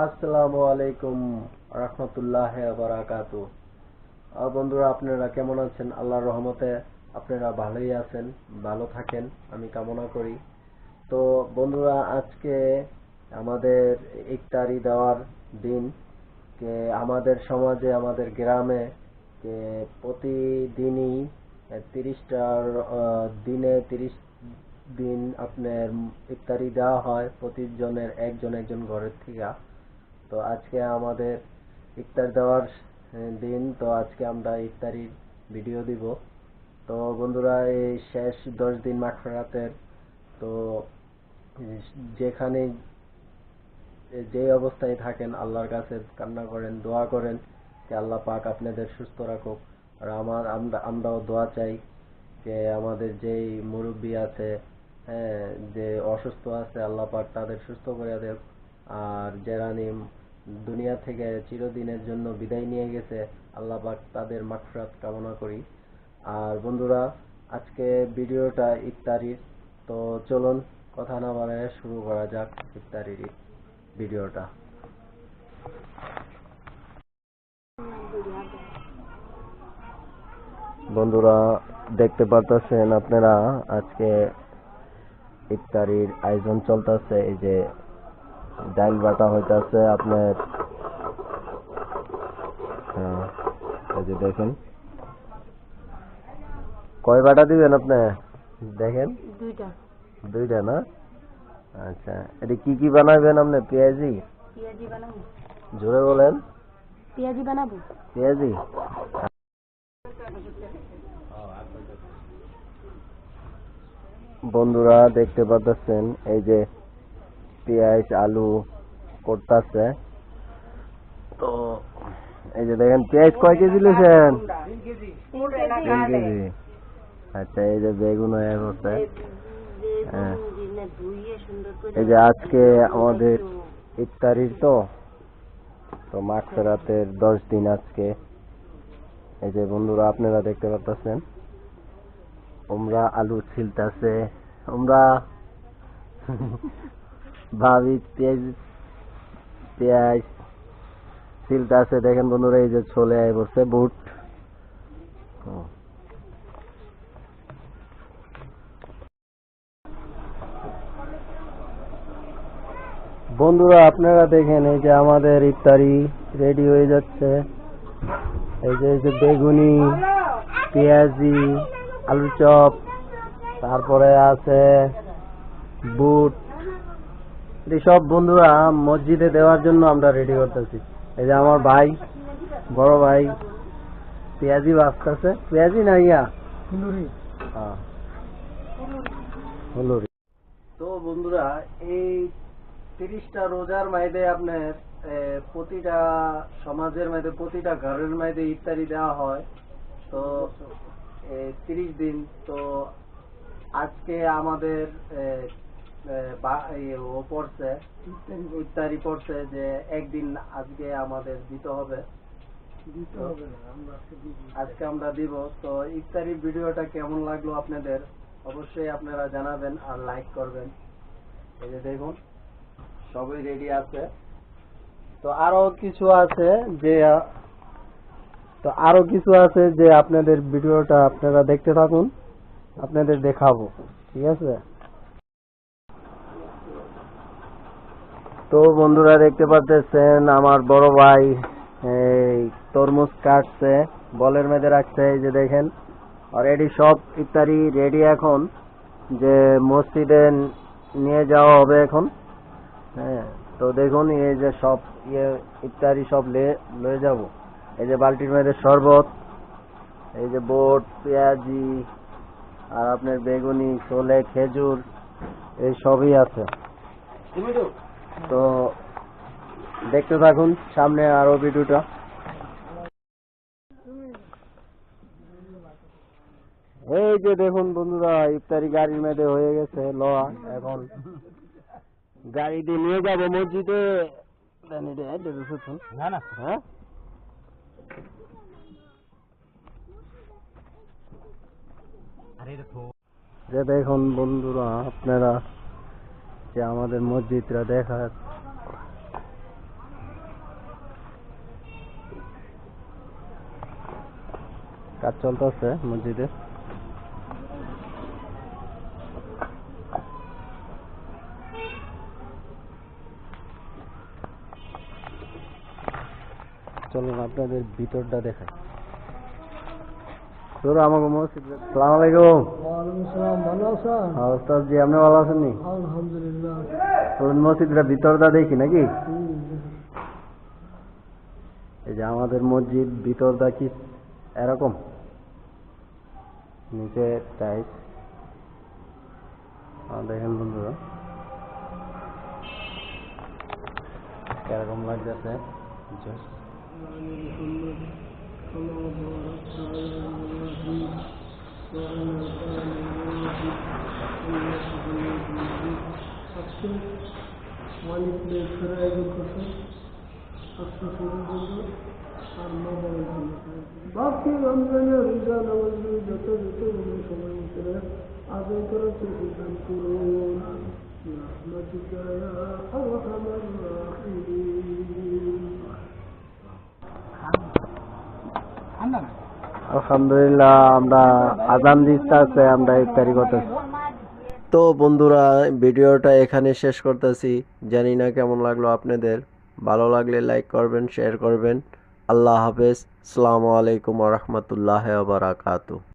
আসসালামু আলাইকুম রাহমাতুল্লাহি ওয়া বারাকাতুহু। বন্ধুরা, আপনারা কেমন আছেন? আল্লাহর রহমতে আপনারা ভালোই আছেন, ভালো থাকেন আমি কামনা করি। তো বন্ধুরা, আজকে আমাদের ইফতারি দেওয়ার দিন। আমাদের সমাজে, আমাদের গ্রামে প্রতিদিনই 30টার দিনে 30 দিন আপনার ইফতারি দেওয়া হয় প্রতিজনের একজন একজন ঘরের থেকে। তো আজকে আমাদের ইফতার দেওয়ার দিন। তো আজকে আমরা ইফতারির ভিডিও দিব। তো বন্ধুরা, এই শেষ 10 দিন মাগফিরাতের। তো যেখানে যে অবস্থায় থাকেন আল্লাহর কাছে কান্না করেন, দোয়া করেন যে আল্লাহ পাক আপনাদের সুস্থ রাখুক। আর আমরাও দোয়া চাই যে আমাদের যেই মুরব্বী আছে, হ্যাঁ, যে অসুস্থ আছে, আল্লাহ পাক তাদের সুস্থ করে দেব। আর যারা দুনিয়া থেকে চিরদিনের জন্য বিদায় নিয়ে গেছে, আল্লাহ পাক তাদের মাগফিরাত কামনা করি। আর বন্ধুরা, আজকে ভিডিওটা ইফতারির। তো চলুন কথা না বাড়ায় শুরু করা যাক ইফতারির ভিডিওটা। বন্ধুরা, দেখতে পারতেছেন আপনারা আজকে ইফতারির আয়োজন চলতেছে। এই যে ডাল বাটা হইতাছে আপনার, এই যে দেখেন কয় বাটা দিবেন আপনি? দেখেন দুইটা না? আচ্ছা, এটা কি কি বানাবেন আপনি? পেঁয়াজি বানাবো। জোরে বলেন। পেঁয়াজি বানাবো। পেঁয়াজি। বন্ধুরা, দেখতে পাচ্ছেন এই যে পেঁয়াজ আলু করতেছে। তো এই যে দেখেন পেঁয়াজ কয় কেজি নিয়েছেন? 3 কেজি। আচ্ছা, এই যে বেগুন হয়ে গেছে। হ্যাঁ, এই যে আজকে আমাদের ইফতারির তো মাগফিরাতের 10 দিন আজকে। এই যে বন্ধুরা, আপনারা দেখতে পাচ্ছেন আমরা আলু ছিলতেছে, আমরা ভাবি পেঁয়াজ ছিলতেছে। দেখেন বন্ধুরা, এই যে চলে আয় বসে বুট। বন্ধুরা, আপনারা দেখেন এই যে আমাদের ইফতারি রেডি হয়ে যাচ্ছে। এই যে বেগুনি, পেঁয়াজি, আলু চপ, তারপরে আছে বুট। সব বন্ধুরা মসজিদে দেওয়ার জন্য আমরা রেডি করতেছি। এই যে আমার ভাই, বড় ভাই পেঁয়াজি বাঁচতেছে। পেঁয়াজি না ইয়া ফুলুরি। তো বন্ধুরা, এই 30টা রোজার মাইদে আপনার প্রতিটা সমাজের মধ্যে, প্রতিটা ঘরের মধ্যে ইফতারি দেওয়া হয়। তো 30 দিন। তো আজকে আমাদের পড়ছে ইফতারি পড়ছে যে একদিন আজকে আমাদের দিতে হবে। আজকে আমরা দিব। তো ইফতারি ভিডিওটা কেমন লাগলো আপনাদের অবশ্যই আপনারা জানাবেন আর লাইক করবেন। এই যে দেখুন সবই রেডি আছে। তো আরো কিছু আছে যে আপনাদের ভিডিওটা আপনারা দেখতে থাকুন, আপনাদের দেখাবো। ঠিক আছে? তো বন্ধুরা, দেখতে পাচ্ছেন আমার বড় ভাই এই তরমুজ কাটছে, বলের মধ্যে রাখছে। এই যে দেখেন অলরেডি সব ইফতারি রেডি। এখন যে মসজিদে নিয়ে যাওয়া হবে এখন। হ্যাঁ, তো দেখুন এই যে সব ইফতারি সব লয়ে যাব। এই যে বালতির মধ্যে শরবত, এই যে বুট, পেঁয়াজি, আর আপনার বেগুনি, ছোলে, খেজুর, এই সবই আছে। তো দেখতে থাকুন সামনে আরো ভিডিওটা। এই যে দেখুন বন্ধুরা, ইফতারি গাড়ির মধ্যে হয়ে গেছে লওয়া। এখন গাড়ি দিয়ে নিয়ে যাবো মসজিদে। হ্যাঁ, যে দেখুন বন্ধুরা আপনারা যে আমাদের মসজিদটা দেখা কাজ চলতেছে মসজিদে। চলুন আপনাদের ভিতরটা দেখাই। আমাকে মসজিদ। আসসালামু আলাইকুম। ওয়ালাইকুম আসসালাম, ভালো আছেন? ওস্তাদ জি, আপনি ভালো আছেন নি? আলহামদুলিল্লাহ। চলুন মসজিদটা ভিতরটা দেখি নাকি? এই যে আমাদের মসজিদ ভিতরটা কি এরকম, নিচে টাইস দেখেন বন্ধুরা এরকম লাগতেছে। অনেক প্লেসের আয়োজন করছে আজকে শুরুর জন্য আর মা বাবার জন্য বাকি রমজানে রোজা নামাজ যত সময় ভিতরে আদায় করার সিদ্ধান্ত করুন। আলহামদুলিল্লাহ, আমরা আজান দিতে আছে, আমরা ইফতারি করতেছি। তো বন্ধুরা, ভিডিওটা এখানে শেষ করতেছি। জানি না কেমন লাগলো আপনাদের। ভালো লাগলে লাইক করবেন, শেয়ার করবেন। আল্লাহ হাফেজ। আসসালামু আলাইকুম ওয়া রাহমাতুল্লাহি ওয়া বারাকাতুহু।